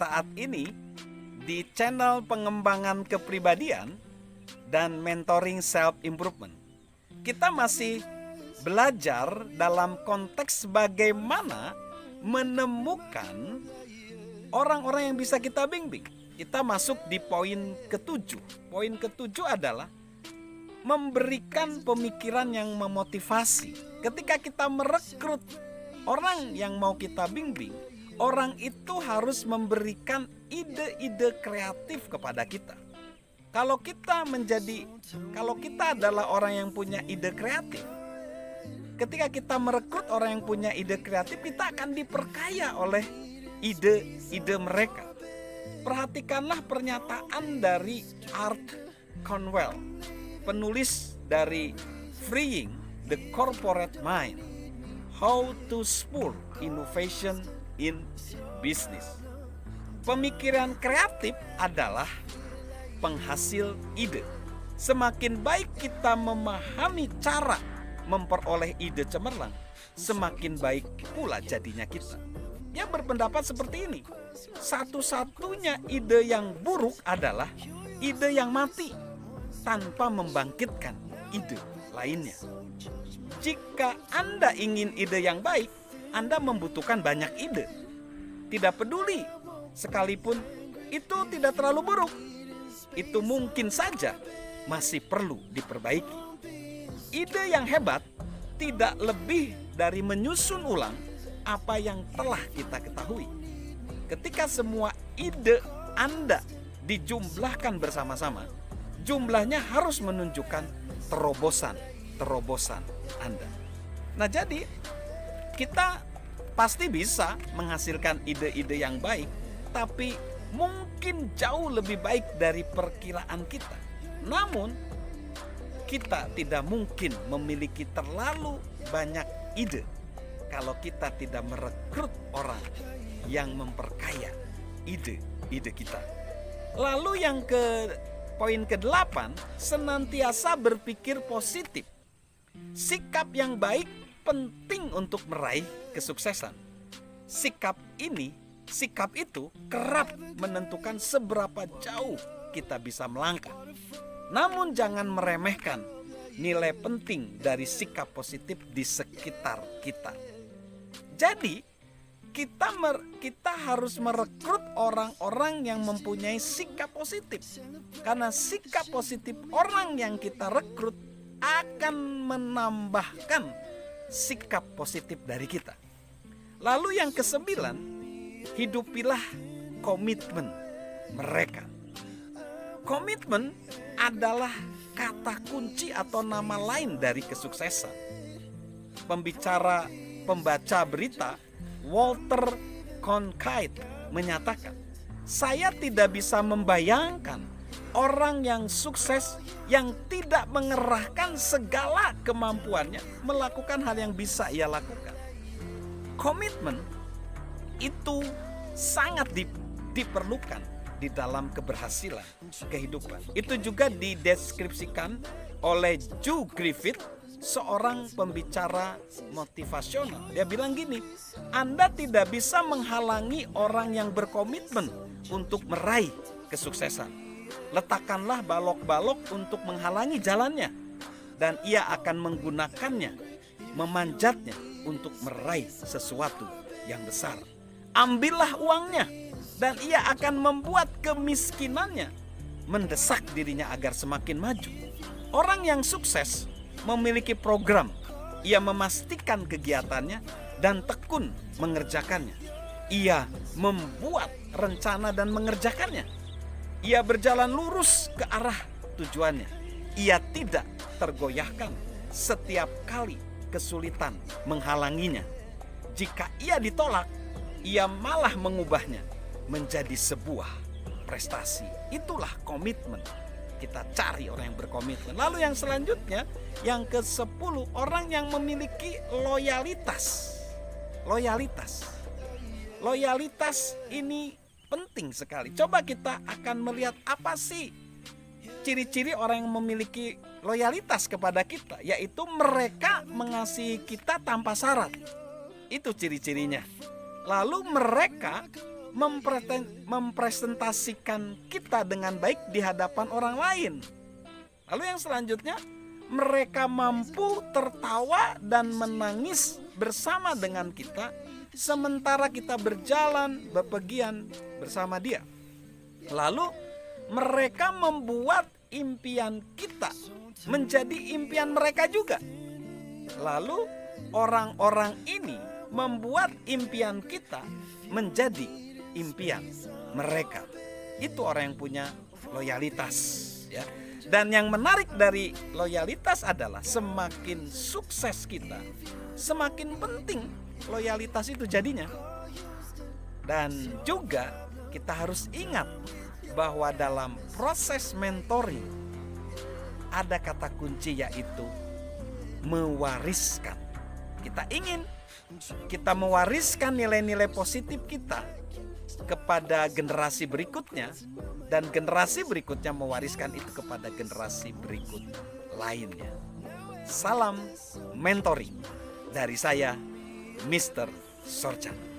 saat ini di channel pengembangan kepribadian dan mentoring self improvement. Kita masih belajar dalam konteks bagaimana menemukan orang-orang yang bisa kita bimbing. Kita masuk di poin ketujuh. Poin ketujuh adalah memberikan pemikiran yang memotivasi. Ketika kita merekrut orang yang mau kita bimbing, orang itu harus memberikan ide-ide kreatif kepada kita. Kalau kita adalah orang yang punya ide kreatif, ketika kita merekrut orang yang punya ide kreatif, kita akan diperkaya oleh ide-ide mereka. Perhatikanlah pernyataan dari Art Conwell, penulis dari Freeing the Corporate Mind, How to Spur Innovation in Business. Pemikiran kreatif adalah penghasil ide. Semakin baik kita memahami cara memperoleh ide cemerlang, semakin baik pula jadinya kita. Dia berpendapat seperti ini. Satu-satunya ide yang buruk adalah ide yang mati tanpa membangkitkan ide lainnya. Jika Anda ingin ide yang baik, Anda membutuhkan banyak ide. Tidak peduli, sekalipun itu tidak terlalu buruk, itu mungkin saja masih perlu diperbaiki. Ide yang hebat tidak lebih dari menyusun ulang apa yang telah kita ketahui. Ketika semua ide Anda dijumlahkan bersama-sama, jumlahnya harus menunjukkan terobosan Anda. Nah, jadi kita pasti bisa menghasilkan ide-ide yang baik, tapi mungkin jauh lebih baik dari perkiraan kita. Namun, kita tidak mungkin memiliki terlalu banyak ide kalau kita tidak merekrut orang yang memperkaya ide-ide kita. Lalu yang poin ke-8, senantiasa berpikir positif. Sikap yang baik penting untuk meraih kesuksesan. Sikap itu kerap menentukan seberapa jauh kita bisa melangkah. Namun jangan meremehkan nilai penting dari sikap positif di sekitar kita. Jadi kita harus merekrut orang-orang yang mempunyai sikap positif. Karena sikap positif orang yang kita rekrut akan menambahkan sikap positif dari kita. Lalu yang ke-9, hidupilah komitmen mereka. Komitmen adalah kata kunci atau nama lain dari kesuksesan. Pembaca berita Walter Cronkite menyatakan, saya tidak bisa membayangkan orang yang sukses yang tidak mengerahkan segala kemampuannya melakukan hal yang bisa ia lakukan. Komitmen itu sangat diperlukan di dalam keberhasilan kehidupan. Itu juga dideskripsikan oleh Joe Griffith, seorang pembicara motivasional. Dia bilang gini, Anda tidak bisa menghalangi orang yang berkomitmen untuk meraih kesuksesan. Letakkanlah balok-balok untuk menghalangi jalannya, dan ia akan menggunakannya, memanjatnya untuk meraih sesuatu yang besar. Ambillah uangnya, dan ia akan membuat kemiskinannya mendesak dirinya agar semakin maju. Orang yang sukses memiliki program. Ia memastikan kegiatannya dan tekun mengerjakannya. Ia membuat rencana dan mengerjakannya. Ia berjalan lurus ke arah tujuannya. Ia tidak tergoyahkan setiap kali kesulitan menghalanginya. Jika ia ditolak, ia malah mengubahnya menjadi sebuah prestasi. Itulah komitmen. Kita cari orang yang berkomitmen. Lalu yang selanjutnya, yang ke-10, orang yang memiliki loyalitas. Loyalitas ini penting sekali. Coba kita akan melihat apa sih ciri-ciri orang yang memiliki loyalitas kepada kita, yaitu mereka mengasihi kita tanpa syarat. Itu ciri-cirinya. Lalu mereka mempresentasikan kita dengan baik di hadapan orang lain. Lalu yang selanjutnya, mereka mampu tertawa dan menangis bersama dengan kita sementara kita berjalan bepergian bersama dia. Lalu mereka membuat impian kita menjadi impian mereka juga. Lalu orang-orang ini membuat impian kita menjadi impian mereka. Itu orang yang punya loyalitas, ya. Dan yang menarik dari loyalitas adalah semakin sukses kita, semakin penting loyalitas itu jadinya. Dan juga kita harus ingat bahwa dalam proses mentoring ada kata kunci, yaitu mewariskan. Kita ingin kita mewariskan nilai-nilai positif kita kepada generasi berikutnya, dan generasi berikutnya mewariskan itu kepada generasi berikut lainnya. Salam mentoring dari saya, Mr. Sorchan.